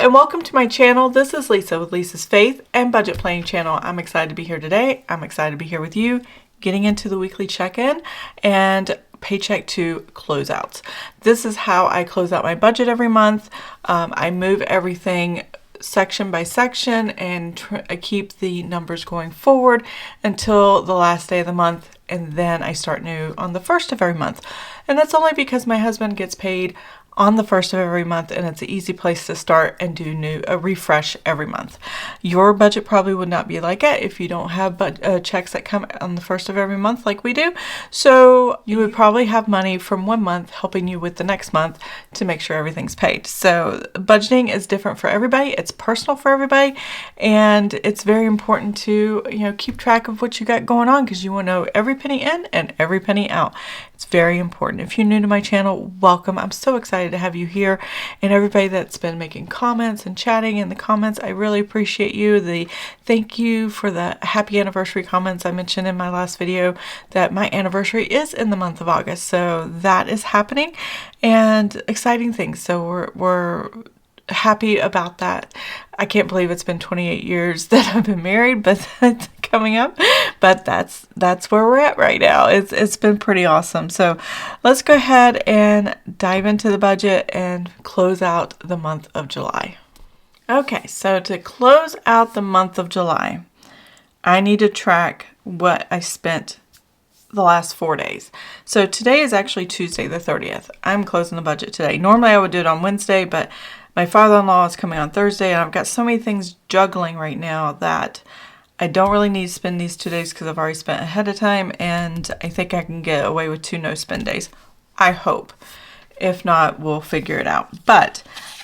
and welcome to my channel. This is Lisa with Lisa's Faith and Budget Planning channel. I'm excited to be here today. I'm excited to be here with you, getting into the weekly check-in and paycheck to closeouts. This is how I close out my budget every month. I move everything section by section and I keep the numbers going forward until the last day of the month, and then I start new on the first of every month. And that's only because my husband gets paid on the first of every month, and it's an easy place to start and do a refresh every month. Your budget probably would not be like it if you don't have checks that come on the first of every month like we do. So you would probably have money from one month helping you with the next month to make sure everything's paid. So budgeting is different for everybody. It's personal for everybody, and it's very important to keep track of what you got going on, because you want to know every penny in and every penny out. It's very important. If you're new to my channel, welcome. I'm so excited to have you here, and everybody that's been making comments and chatting in the comments. I really appreciate you. Thank you for the happy anniversary comments. I mentioned in my last video that my anniversary is in the month of August, so that is happening and exciting things. So we're happy about that. I can't believe it's been 28 years that I've been married, but that's coming up. But that's where we're at right now. It's been pretty awesome. So let's go ahead and dive into the budget and close out the month of July. Okay, so to close out the month of July, I need to track what I spent the last 4 days. So today is actually Tuesday the 30th. I'm closing the budget today. Normally I would do it on Wednesday, but my father-in-law is coming on Thursday, and I've got so many things juggling right now that I don't really need to spend these 2 days because I've already spent ahead of time, and I think I can get away with 2 no-spend days. I hope. If not, we'll figure it out. But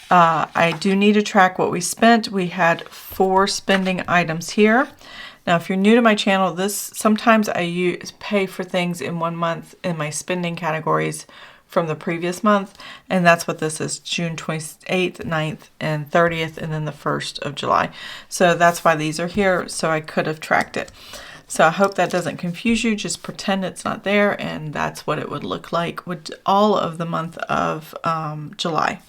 I do need to track what we spent. We had 4 spending items here. Now, if you're new to my channel, sometimes I pay for things in 1 month in my spending categories from the previous month, and that's what this is: June 28th, 9th, and 30th, and then the 1st of July. So that's why these are here, so I could have tracked it. So I hope that doesn't confuse you. Just pretend it's not there, and that's what it would look like with all of the month of July.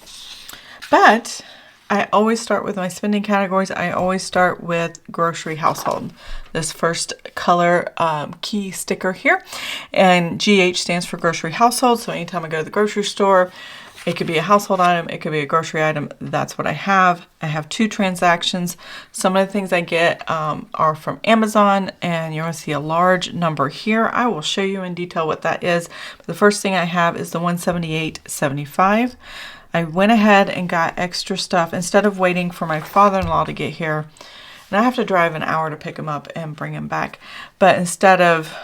But I always start with my spending categories. I always start with grocery household. This first color key sticker here. And GH stands for grocery household. So anytime I go to the grocery store, it could be a household item, it could be a grocery item. That's what I have. I have 2 transactions. Some of the things I get are from Amazon, and you're going to see a large number here. I will show you in detail what that is. But the first thing I have is the $178.75. I went ahead and got extra stuff instead of waiting for my father-in-law to get here. And I have to drive an hour to pick him up and bring him back. But instead of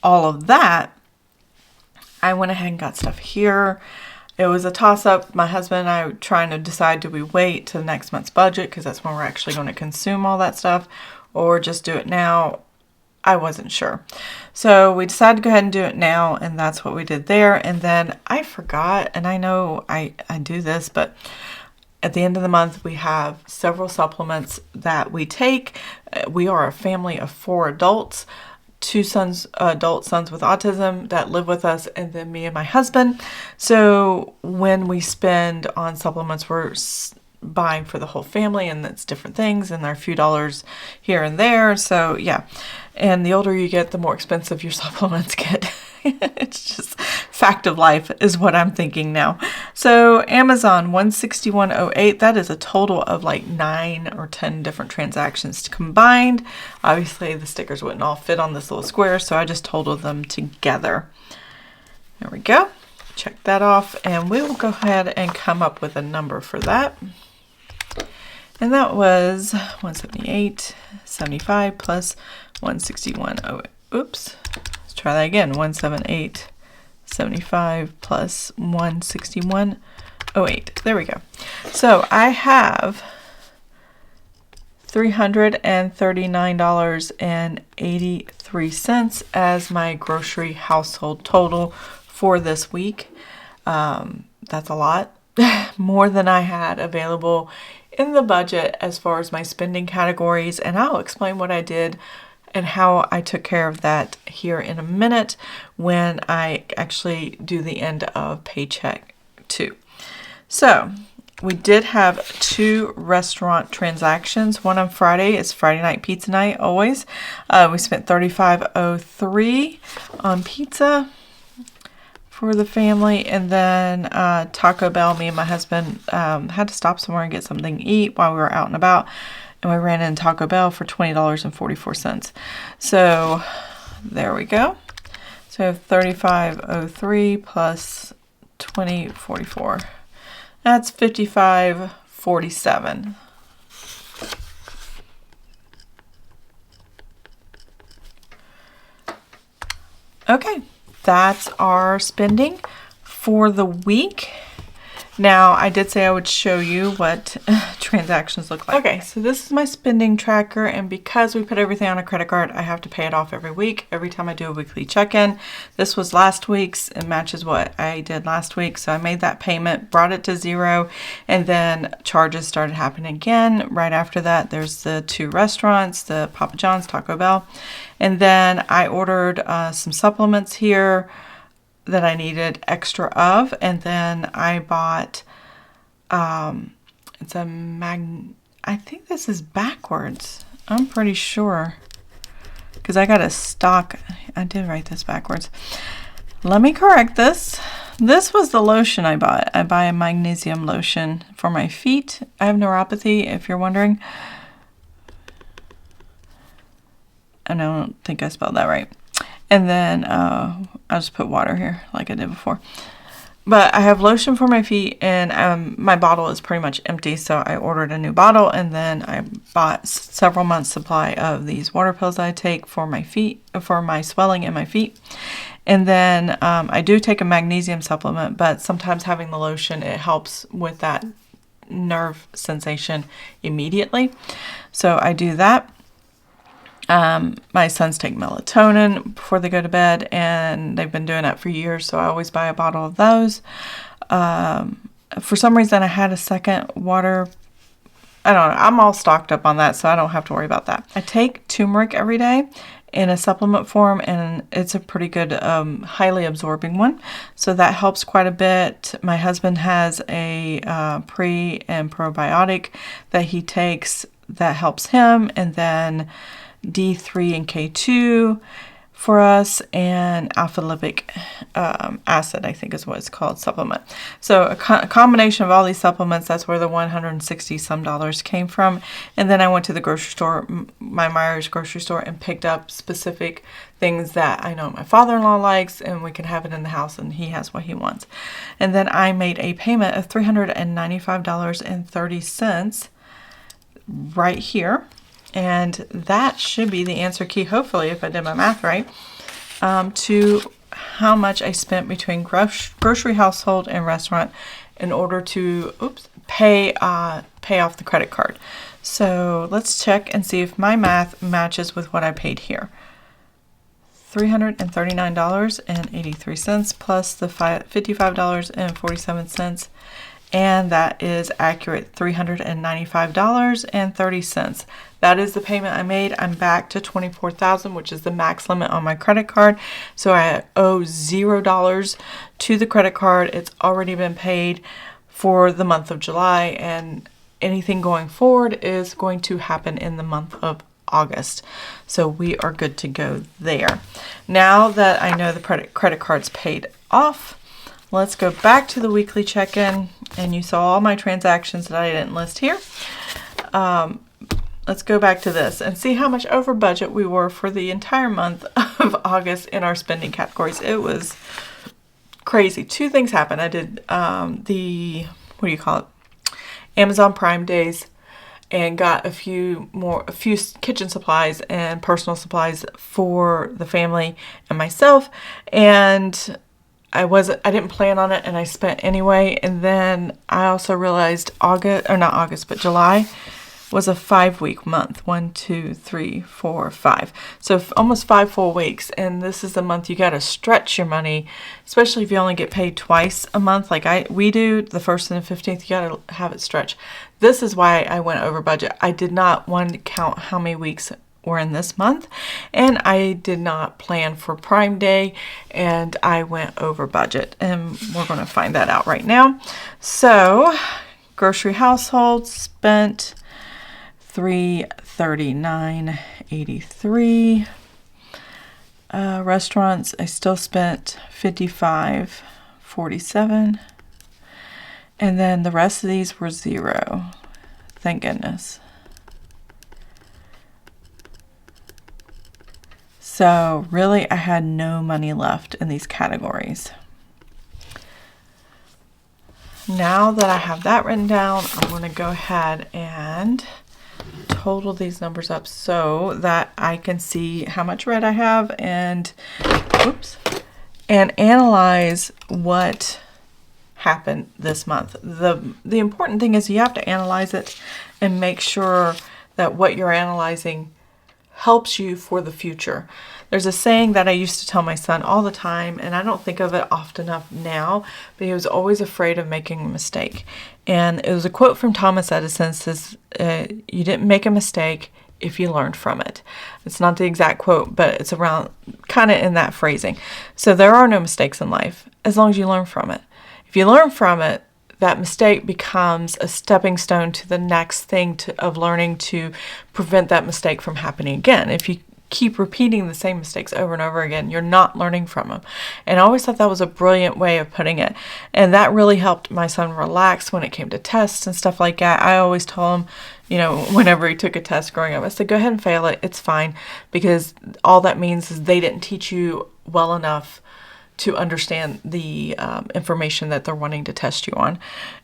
all of that, I went ahead and got stuff here. It was a toss-up. My husband and I were trying to decide, do we wait till next month's budget, because that's when we're actually going to consume all that stuff, or just do it now. I wasn't sure. So we decided to go ahead and do it now, and that's what we did there. And then I forgot, and I know I do this, but at the end of the month, we have several supplements that we take. We are a family of 4 adults, 2 adult sons with autism that live with us, and then me and my husband. So when we spend on supplements, we're buying for the whole family, and it's different things, and there are a few dollars here and there. So yeah, and the older you get, the more expensive your supplements get. It's just fact of life is what I'm thinking now. So Amazon, $161.08. That is a total of like 9 or 10 different transactions combined. Obviously the stickers wouldn't all fit on this little square, so I just totaled them together. There we go. Check that off, and we will go ahead and come up with a number for that. And that was $178.75 plus $161.08. Oops. Let's try that again. $178.75 plus $161.08. There we go. So I have $339.83 as my grocery household total for this week. That's a lot. More than I had available in the budget as far as my spending categories, and I'll explain what I did and how I took care of that here in a minute when I actually do the end of paycheck 2. So we did have 2 restaurant transactions. One on Friday. It's Friday night pizza night always. We spent $35.03 on pizza for the family, and then Taco Bell. Me and my husband had to stop somewhere and get something to eat while we were out and about, and we ran in Taco Bell for $20.44. So there we go. So we have $35.03 plus $20.44. That's $55.47. Okay, that's our spending for the week. Now, I did say I would show you what transactions look like. Okay, so this is my spending tracker, and because we put everything on a credit card, I have to pay it off every week, every time I do a weekly check-in. This was last week's. It matches what I did last week, so I made that payment, brought it to 0, and then charges started happening again. Right after that, there's the 2 restaurants, the Papa John's, Taco Bell, and then I ordered some supplements here that I needed extra of, and then I bought it's a I think this is backwards. I'm pretty sure, because I got a stock. I did write this backwards. Let me correct this. This was the lotion I bought. I buy a magnesium lotion for my feet. I have neuropathy, if you're wondering, and I don't think I spelled that right. And then I'll just put water here like I did before. But I have lotion for my feet, and my bottle is pretty much empty, so I ordered a new bottle, and then I bought several months supply of these water pills I take for my feet, for my swelling in my feet. And then I do take a magnesium supplement, but sometimes having the lotion, it helps with that nerve sensation immediately. So I do that. My sons take melatonin before they go to bed, and they've been doing that for years, so I always buy a bottle of those. For some reason, I had a second water. I don't know. I'm all stocked up on that, so I don't have to worry about that. I take turmeric every day in a supplement form, and it's a pretty good, highly absorbing one, so that helps quite a bit. My husband has a pre and probiotic that he takes that helps him, and then D3 and K2 for us, and alpha lipoic acid, I think is what it's called, supplement. So a combination of all these supplements, that's where the $160 some came from. And then I went to the grocery store, my Myers grocery store, and picked up specific things that I know my father-in-law likes, and we can have it in the house, and he has what he wants. And then I made a payment of $395.30 right here. And that should be the answer key, hopefully, if I did my math right, to how much I spent between grocery, household, and restaurant in order to pay off the credit card. So let's check and see if my math matches with what I paid here. $339.83 plus the $55.47. And that is accurate, $395.30. That is the payment I made. I'm back to $24,000, which is the max limit on my credit card. So I owe $0 to the credit card. It's already been paid for the month of July, and anything going forward is going to happen in the month of August. So we are good to go there. Now that I know the credit card's paid off, let's go back to the weekly check-in, and you saw all my transactions that I didn't list here. Let's go back to this and see how much over budget we were for the entire month of August in our spending categories. It was crazy. 2 things happened. I did Amazon Prime days, and got a few kitchen supplies and personal supplies for the family and myself, and I didn't plan on it, and I spent anyway. And then I also realized July was a 5-week month. 1, 2, 3, 4, 5. So almost 5 full weeks. And this is the month you got to stretch your money, especially if you only get paid twice a month like we do, the 1st and the 15th. You got to have it stretched. This is why I went over budget. I did not want to count how many weeks were in this month, and I did not plan for Prime Day, and I went over budget, and we're going to find that out right now. So Grocery household spent $339.83. Restaurants, I still spent $55.47. And then the rest of these were zero. Thank goodness. So really, I had no money left in these categories. Now that I have that written down, I'm going to go ahead and total these numbers up so that I can see how much red I have and analyze what happened this month. The important thing is you have to analyze it and make sure that what you're analyzing helps you for the future. There's a saying that I used to tell my son all the time, and I don't think of it often enough now, but he was always afraid of making a mistake. And it was a quote from Thomas Edison. It says, you didn't make a mistake if you learned from it. It's not the exact quote, but it's around kind of in that phrasing. So there are no mistakes in life as long as you learn from it. If you learn from it, that mistake becomes a stepping stone to the next thing of learning to prevent that mistake from happening again. If you keep repeating the same mistakes over and over again, you're not learning from them. And I always thought that was a brilliant way of putting it. And that really helped my son relax when it came to tests and stuff like that. I always told him, whenever he took a test growing up, I said, go ahead and fail it. It's fine. Because all that means is they didn't teach you well enough to understand the information that they're wanting to test you on.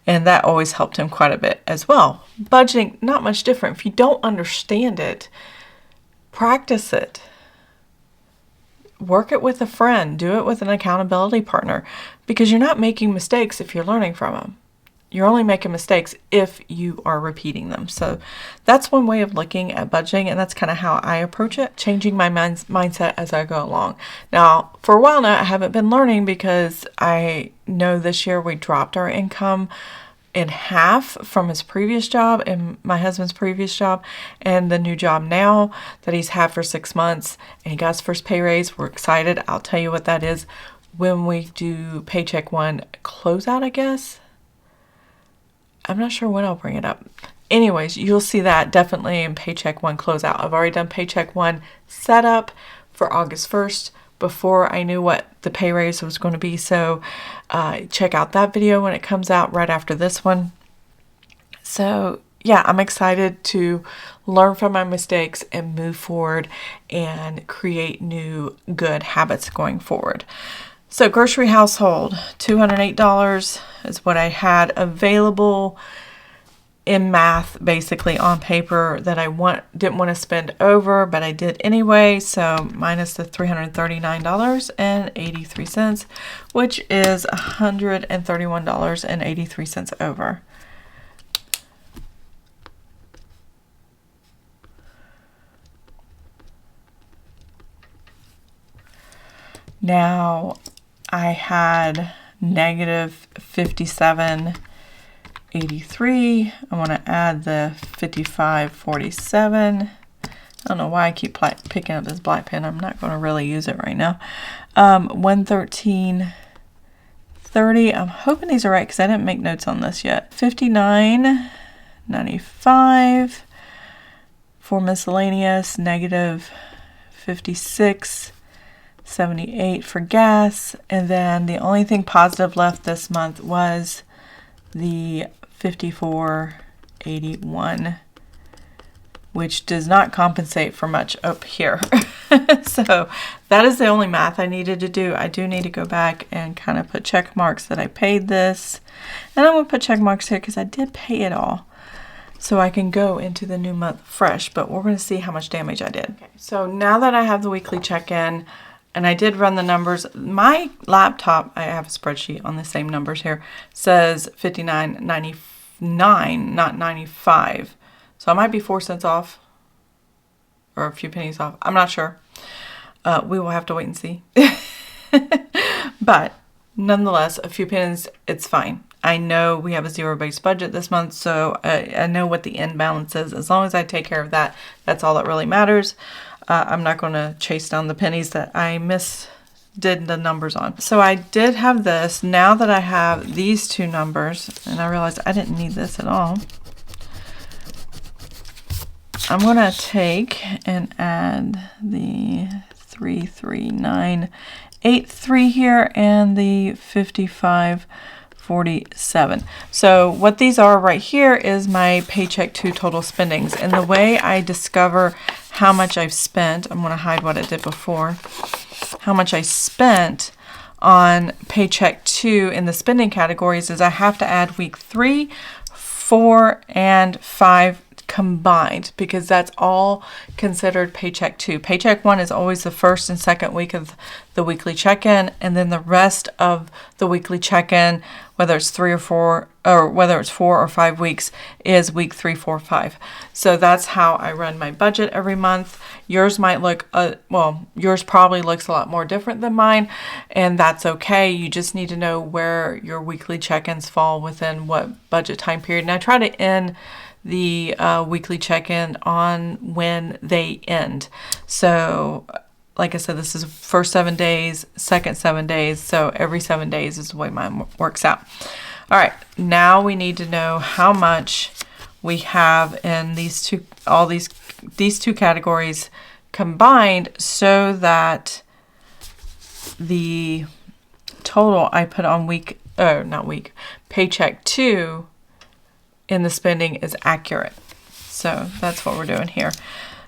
And that always helped him quite a bit as well. Budgeting, not much different. If you don't understand it, practice it. Work it with a friend. Do it with an accountability partner, because you're not making mistakes if you're learning from them. You're only making mistakes if you are repeating them. So that's one way of looking at budgeting, and that's kind of how I approach it, changing my mindset as I go along. Now, for a while now, I haven't been learning because I know this year we dropped our income in half from his previous job and my husband's previous job, and the new job now that he's had for 6 months, and he got his first pay raise. We're excited. I'll tell you what that is when we do paycheck one closeout, I guess. I'm not sure when I'll bring it up. Anyways, you'll see that definitely in paycheck one closeout. I've already done paycheck one setup for August 1st before I knew what the pay raise was going to be. So check out that video when it comes out right after this one. So yeah, I'm excited to learn from my mistakes and move forward and create new good habits going forward. So grocery household, $208 is what I had available in math, basically on paper, that I didn't want to spend over, but I did anyway. So minus the $339.83, which is $131.83 over. Now, I had negative $57.83. I want to add the $55.47. I don't know why I keep picking up this black pen. I'm not going to really use it right now. $113.30. I'm hoping these are right because I didn't make notes on this yet. $59.95 for miscellaneous. Negative $56.78 for gas, and then the only thing positive left this month was the $54.81, which does not compensate for much up here. So that is the only math I needed to do. I do need to go back and kind of put check marks that I paid this, and I'm going to put check marks here because I did pay it all, so I can go into the new month fresh, but we're going to see how much damage I did. Okay, so now that I have the weekly check-in, and I did run the numbers. My laptop, I have a spreadsheet on the same numbers here, says $59.99, not 95. So I might be 4 cents off or a few pennies off. I'm not sure. We will have to wait and see. But nonetheless, a few pennies, it's fine. I know we have a zero-based budget this month, so I know what the end balance is. As long as I take care of that, that's all that really matters. I'm not going to chase down the pennies that I did the numbers on. So I did have this. Now that I have these two numbers, and I realized I didn't need this at all, I'm going to take and add the 33983 here and the 5547. So what these are right here is my paycheck to total spendings. And the way I discover how much I've spent, I'm going to hide what I did before, how much I spent on paycheck 2 in the spending categories is I have to add week 3, 4, and 5 combined, because that's all considered paycheck 2. Paycheck 1 is always the first and second week of the weekly check-in, and then the rest of the weekly check-in, whether it's 3 or 4, or whether it's 4 or 5 weeks, is week 3, 4, 5. So that's how I run my budget every month. Yours might look, well, yours probably looks a lot more different than mine, and that's okay. You just need to know where your weekly check-ins fall within what budget time period. And I try to end the weekly check-in on when they end. So like I said, this is first 7 days, second 7 days. So every 7 days is the way mine works out. All right, now we need to know how much we have in these two, these two categories combined, so that the total I put on paycheck 2 in the spending is accurate. So that's what we're doing here.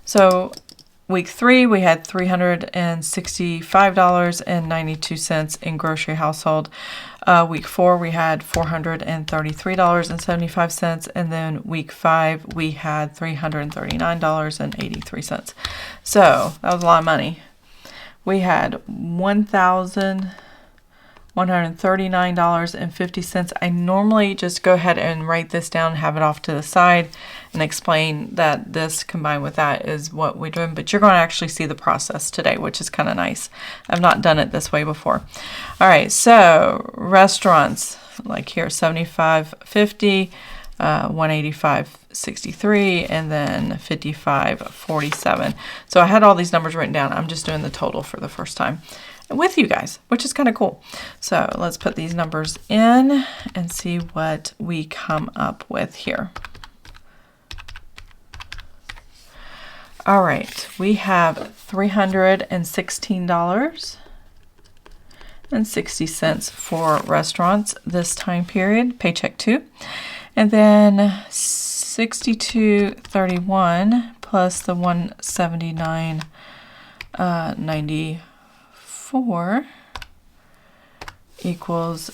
So week 3, we had $365.92 in grocery household. Week 4, we had $433.75. And then week 5, we had $339.83. So that was a lot of money. We had $1,139.50. I normally just go ahead and write this down, have it off to the side, and explain that this combined with that is what we're doing. But you're going to actually see the process today, which is kind of nice. I've not done it this way before. All right, so restaurants, like here, $75.50, $185.63, and then $55.47. So I had all these numbers written down. I'm just doing the total for the first time with you guys, which is kind of cool. So let's put these numbers in and see what we come up with here. All right, we have $316.60 for restaurants this time period, paycheck 2. And then $62.31 plus the $179.94 equals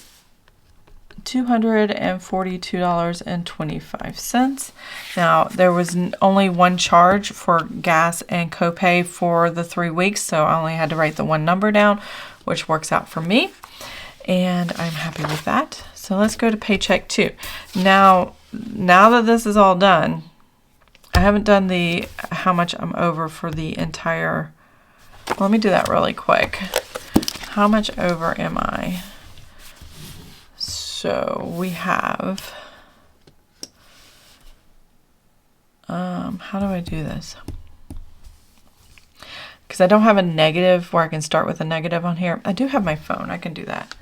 $242.25. Now, there was only one charge for gas and copay for the 3 weeks, so I only had to write the one number down, which works out for me, and I'm happy with that. So let's go to paycheck 2. Now that this is all done, I haven't done the how much I'm over for the entire. Let me do that really quick. How much over am I? So we have, how do I do this? Because I don't have a negative where I can start with a negative on here. I do have my phone. I can do that.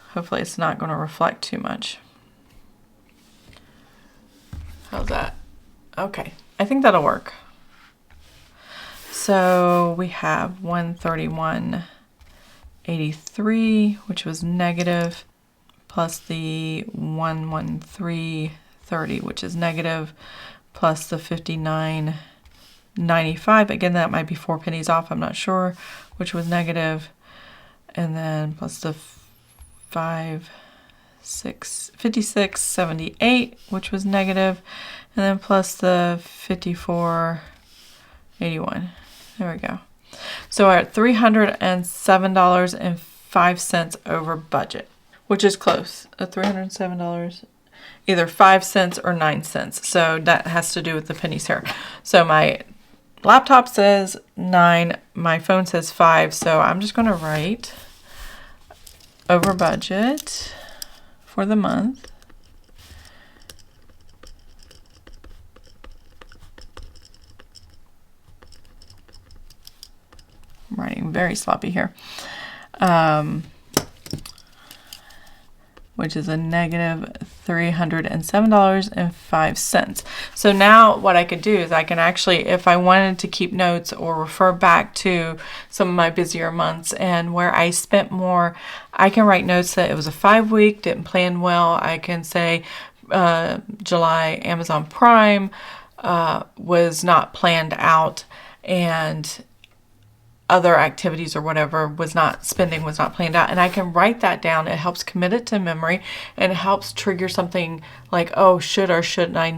Hopefully it's not going to reflect too much. How's that? Okay. I think that'll work. So we have 131.83, which was negative, plus the 113.30, which is negative, plus the 59.95. Again, that might be 4 pennies off, I'm not sure, which was negative. And then plus the 56.78, which was negative. And then plus the 54.81. There we go. So we're at $307.05 over budget, which is close. $307, either 5 cents or 9 cents. So that has to do with the pennies here. So my laptop says 9, my phone says 5. So I'm just going to write over budget for the month. I'm writing very sloppy here. Which is a negative $307.05. So now what I could do is I can actually, if I wanted to keep notes or refer back to some of my busier months and where I spent more, I can write notes that it was a 5-week, didn't plan well. I can say July Amazon Prime was not planned out, and other activities or whatever was not planned out, and I can write that down. It helps commit it to memory, and it helps trigger something like, oh, should or shouldn't I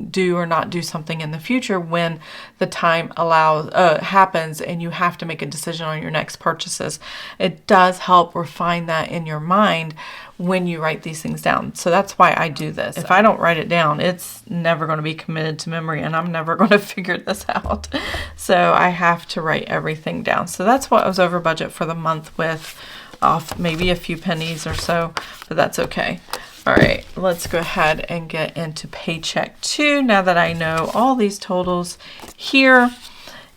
do or not do something in the future when the time happens and you have to make a decision on your next purchases. It does help refine that in your mind when you write these things down. So that's why I do this. If I don't write it down, it's never going to be committed to memory, and I'm never going to figure this out. So I have to write everything down. So that's what I was over budget for the month with, off maybe a few pennies or so, but that's okay. All right, let's go ahead and get into paycheck 2 now that I know all these totals here,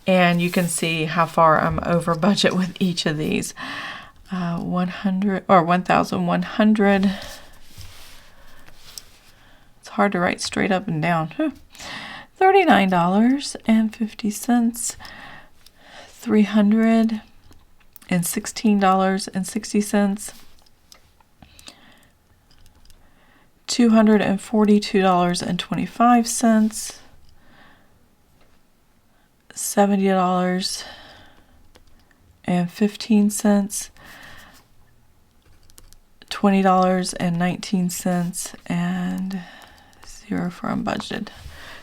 and you can see how far I'm over budget with each of these. 100 or 1,100. It's hard to write straight up and down. $39.50. $316.60. $242.25. $70.15. $20.19, and 0 for unbudgeted,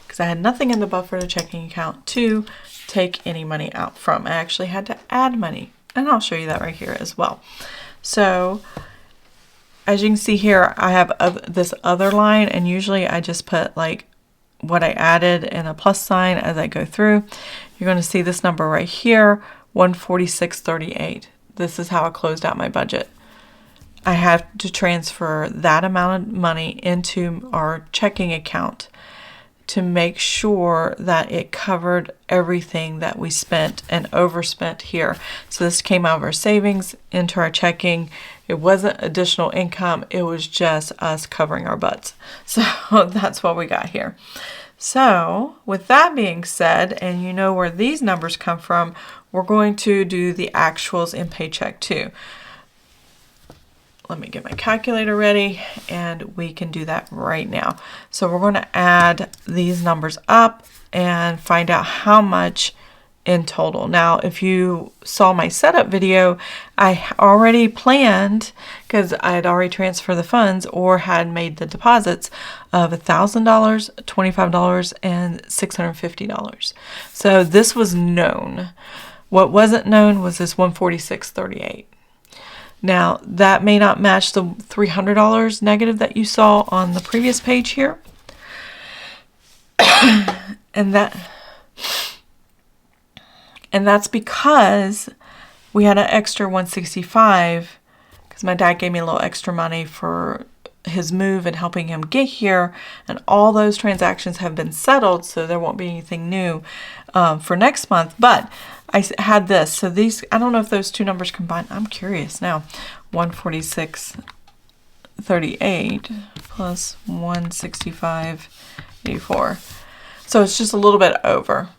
because I had nothing in the buffer to checking account to take any money out from. I actually had to add money, and I'll show you that right here as well. So as you can see here, I have this other line, and usually I just put like what I added and a plus sign as I go through. You're going to see this number right here, $146.38. This is how I closed out my budget. I have to transfer that amount of money into our checking account to make sure that it covered everything that we spent and overspent here. So this came out of our savings into our checking. It wasn't additional income. It was just us covering our butts. So that's what we got here. So with that being said, and you know where these numbers come from, we're going to do the actuals in paycheck 2. Let me get my calculator ready, and we can do that right now. So we're going to add these numbers up and find out how much in total. Now, if you saw my setup video, I already planned, because I had already transferred the funds or had made the deposits of $1,000, $25, and $650. So this was known. What wasn't known was this $146.38. Now, that may not match the $300 negative that you saw on the previous page here. and that's because we had an extra $165, because my dad gave me a little extra money for his move and helping him get here, and all those transactions have been settled, so there won't be anything new for next month. But I had this, so these, I don't know if those two numbers combine. I'm curious now. 146.38 plus 165.84. So it's just a little bit over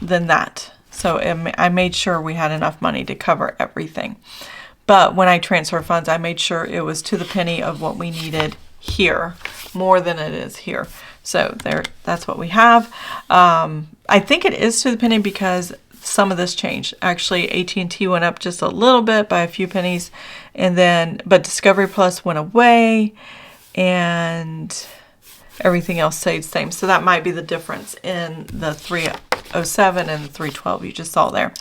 than that. So I made sure we had enough money to cover everything. But when I transfer funds, I made sure it was to the penny of what we needed here, more than it is here. So there, that's what we have. I think it is to the penny because some of this changed. Actually, AT&T went up just a little bit by a few pennies, and then but Discovery Plus went away, and everything else stayed the same. So that might be the difference in the 307 and the 312 you just saw there.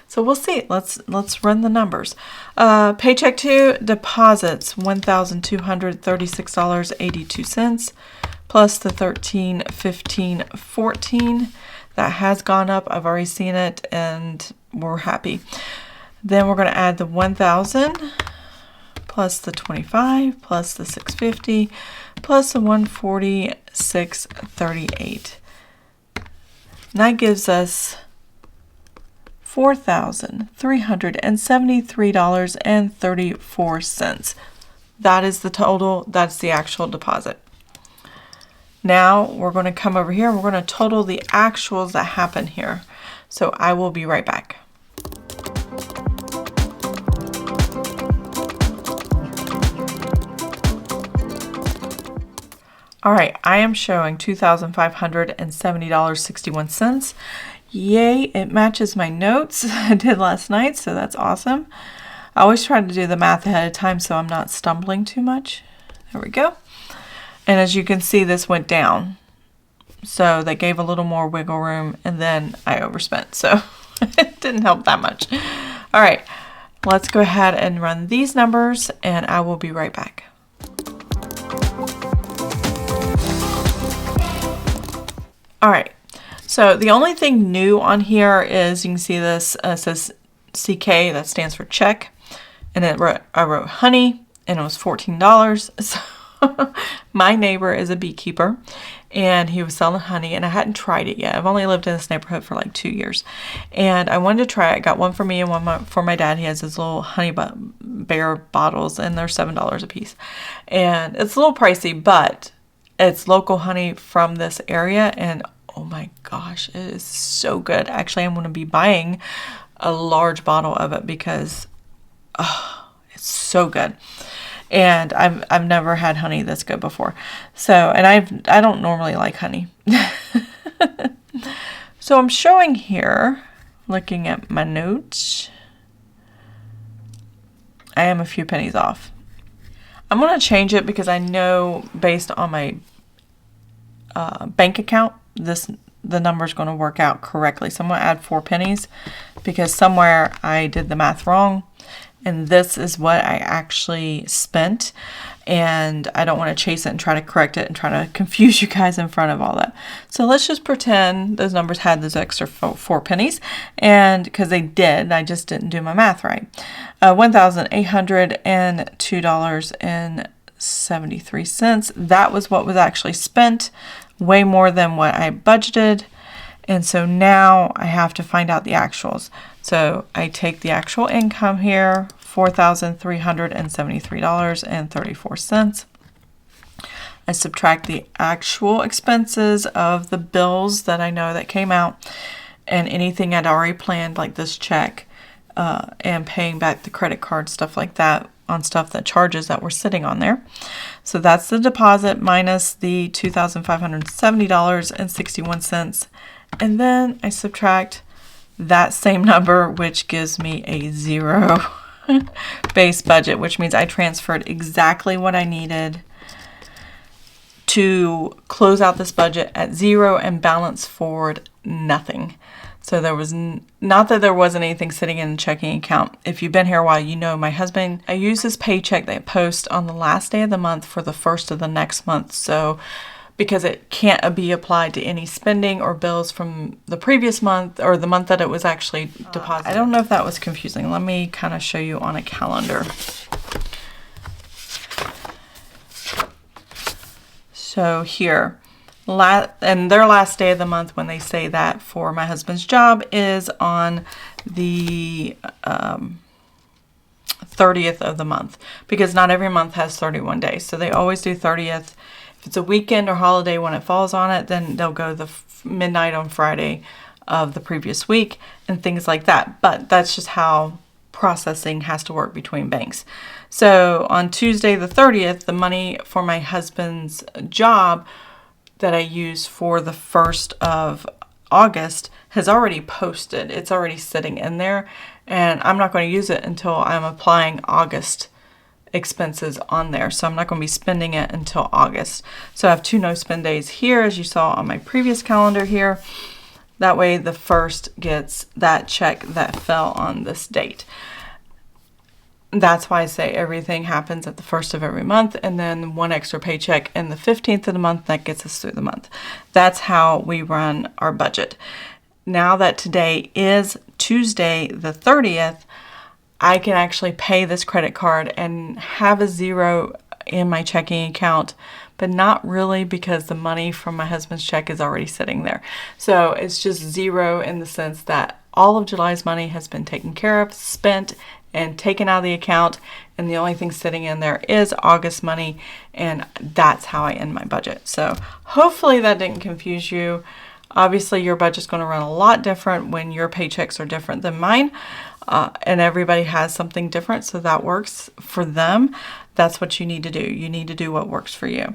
So we'll see. Let's run the numbers. Paycheck 2 deposits $1,236.82 plus the $13.15.14. That has gone up. I've already seen it, and we're happy. Then we're going to add the 1,000 plus the 25 plus the 650 plus the 146.38. And that gives us $4,373.34. That is the total. That's the actual deposit. Now we're going to come over here and we're going to total the actuals that happen here. So I will be right back. All right, I am showing $2,570.61. Yay, it matches my notes I did last night, so that's awesome. I always try to do the math ahead of time so I'm not stumbling too much. There we go. And as you can see, this went down. So they gave a little more wiggle room, and then I overspent, so it didn't help that much. All right, let's go ahead and run these numbers, and I will be right back. All right, so the only thing new on here is you can see this says CK, that stands for check, and I wrote honey, and it was $14. So my neighbor is a beekeeper, and he was selling honey, and I hadn't tried it yet. I've only lived in this neighborhood for like 2 years, and I wanted to try it. I got one for me and one for my dad. He has his little honey bear bottles, and they're $7 a piece, and it's a little pricey, but it's local honey from this area, and oh my gosh, it is so good. Actually, I'm going to be buying a large bottle of it because it's so good. And I've never had honey this good before. So, and I don't normally like honey. So I'm showing here, looking at my notes, I am a few pennies off. I'm going to change it because I know based on my bank account, the number is going to work out correctly. So I'm going to add 4 pennies because somewhere I did the math wrong, and this is what I actually spent, and I don't want to chase it and try to correct it and try to confuse you guys in front of all that. So let's just pretend those numbers had those extra 4 pennies, and because they did, I just didn't do my math right. $1,802.73. That was what was actually spent, way more than what I budgeted. And so now I have to find out the actuals. So I take the actual income here, $4,373.34. I subtract the actual expenses of the bills that I know that came out and anything I'd already planned, like this check, and paying back the credit card, stuff like that, on stuff that charges that were sitting on there. So that's the deposit minus the $2,570.61. And then I subtract that same number, which gives me a 0 base budget, which means I transferred exactly what I needed to close out this budget at 0 and balance forward nothing. So there was not that there wasn't anything sitting in a checking account. If you've been here a while, you know my husband, I use his paycheck that I post on the last day of the month for the first of the next month. So because it can't be applied to any spending or bills from the previous month or the month that it was actually deposited. I don't know if that was confusing. Let me kind of show you on a calendar. So here, and their last day of the month when they say that for my husband's job is on the 30th of the month, because not every month has 31 days. So they always do 30th. If it's a weekend or holiday when it falls on it, then they'll go the midnight on Friday of the previous week and things like that. But that's just how processing has to work between banks. So on Tuesday the 30th, the money for my husband's job that I use for the 1st of August has already posted. It's already sitting in there, and I'm not going to use it until I'm applying August expenses on there. So I'm not going to be spending it until August. So I have 2 no spend days here, as you saw on my previous calendar here. That way the 1st gets that check that fell on this date. That's why I say everything happens at the 1st of every month, and then 1 extra paycheck in the 15th of the month that gets us through the month. That's how we run our budget. Now that today is Tuesday the 30th, I can actually pay this credit card and have a 0 in my checking account, but not really, because the money from my husband's check is already sitting there. So it's just 0 in the sense that all of July's money has been taken care of, spent, and taken out of the account, and the only thing sitting in there is August money, and that's how I end my budget. So hopefully that didn't confuse you. Obviously your budget's going to run a lot different when your paychecks are different than mine, and everybody has something different, so that works for them. That's what you need to do. You need to do what works for you.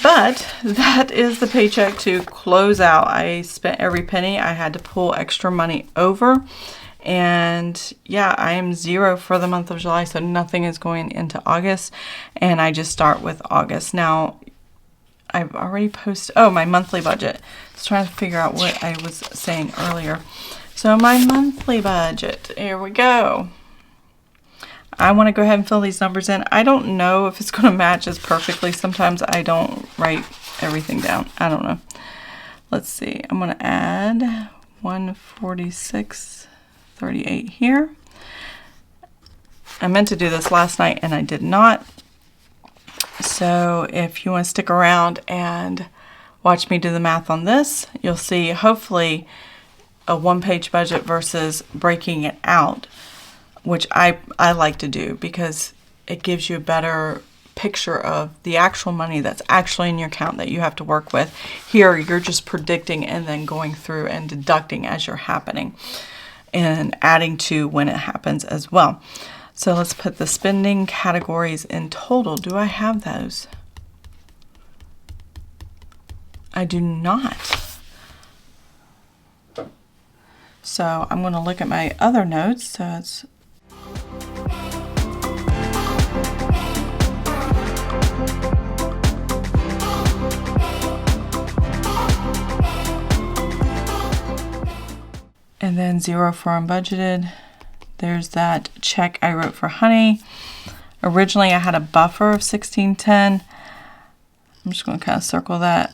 But that is the paycheck to close out. I spent every penny. I had to pull extra money over. And yeah, I am zero for the month of July, so nothing is going into August. And I just start with August. Now, I've already posted, my monthly budget. I was trying to figure out what I was saying earlier. So my monthly budget, here we go. I want to go ahead and fill these numbers in. I don't know if it's going to match as perfectly. Sometimes I don't write everything down. I don't know. Let's see. I'm going to add 146.38 here. I meant to do this last night and I did not. So if you want to stick around and watch me do the math on this, you'll see hopefully a one-page budget versus breaking it out, which I like to do because it gives you a better picture of the actual money that's actually in your account that you have to work with. Here, you're just predicting and then going through and deducting as you're happening and adding to when it happens as well. So let's put the spending categories in total. Do I have those? I do not. So I'm going to look at my other notes. So it's and then zero for unbudgeted. There's that check I wrote for honey. Originally I had a buffer of $16.10. I'm just going to kind of circle that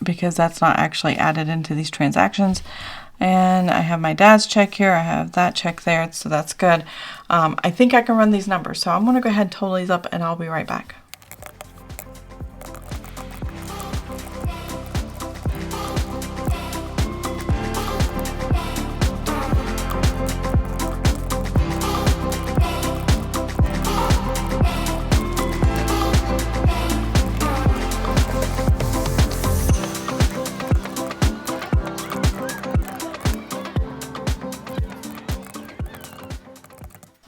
because that's not actually added into these transactions. And I have my dad's check here. I have that check there, so that's good. I think I can run these numbers. So I'm going to go ahead and total these up and I'll be right back.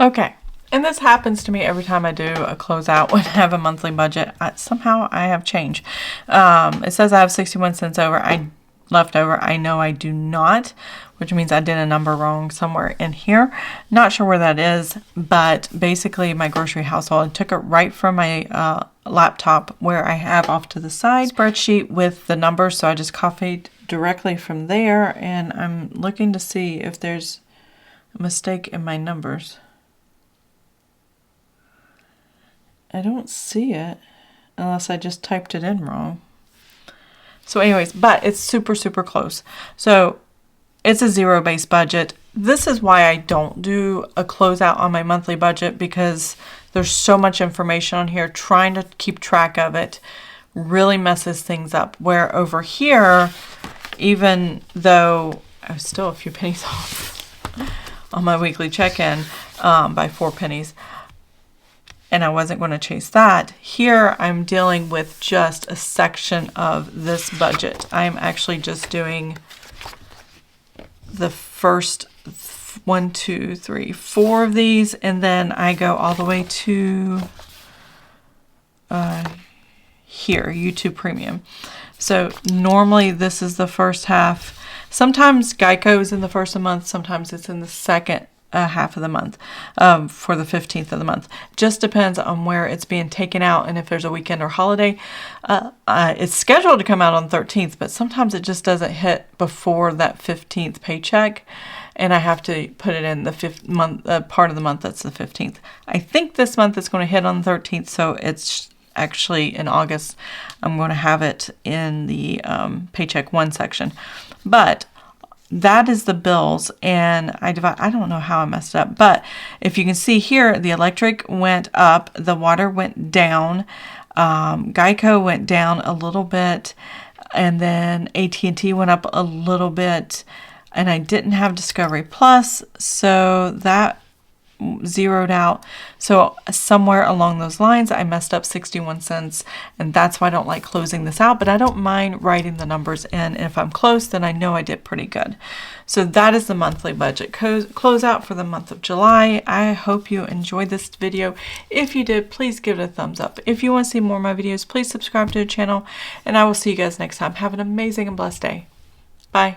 Okay, and this happens to me every time I do a closeout when I have a monthly budget. Somehow I have change. It says I have 61 cents left over. I know I do not, which means I did a number wrong somewhere in here. Not sure where that is, but basically my grocery household, I took it right from my laptop where I have off to the side spreadsheet with the numbers. So I just copied directly from there, and I'm looking to see if there's a mistake in my numbers. I don't see it unless I just typed it in wrong. So anyways, but it's super, super close. So it's a zero-based budget. This is why I don't do a closeout on my monthly budget, because there's so much information on here. Trying to keep track of it really messes things up. Where over here, even though I was still a few pennies off on my weekly check-in by 4 pennies, and I wasn't going to chase that. Here I'm dealing with just a section of this budget. I'm actually just doing the first 1, 2, 3, 4 of these, and then I go all the way to here, YouTube Premium. So normally this is the first half. Sometimes Geico is in the first of the month, sometimes it's in the second half of the month for the 15th of the month. Just depends on where it's being taken out and if there's a weekend or holiday. It's scheduled to come out on the 13th, but sometimes it just doesn't hit before that 15th paycheck, and I have to put it in the fifth month part of the month that's the 15th. I think this month it's going to hit on the 13th, so it's actually in August. I'm going to have it in the paycheck 1 section, but that is the bills, and I don't know how I messed it up, but if you can see here, the electric went up, the water went down, Geico went down a little bit, And then AT&T went up a little bit, and I didn't have Discovery Plus, so that zeroed out. So somewhere along those lines, I messed up 61 cents, and that's why I don't like closing this out, but I don't mind writing the numbers in. And if I'm close, then I know I did pretty good. So that is the monthly budget closeout for the month of July. I hope you enjoyed this video. If you did, please give it a thumbs up. If you want to see more of my videos, please subscribe to the channel, and I will see you guys next time. Have an amazing and blessed day. Bye.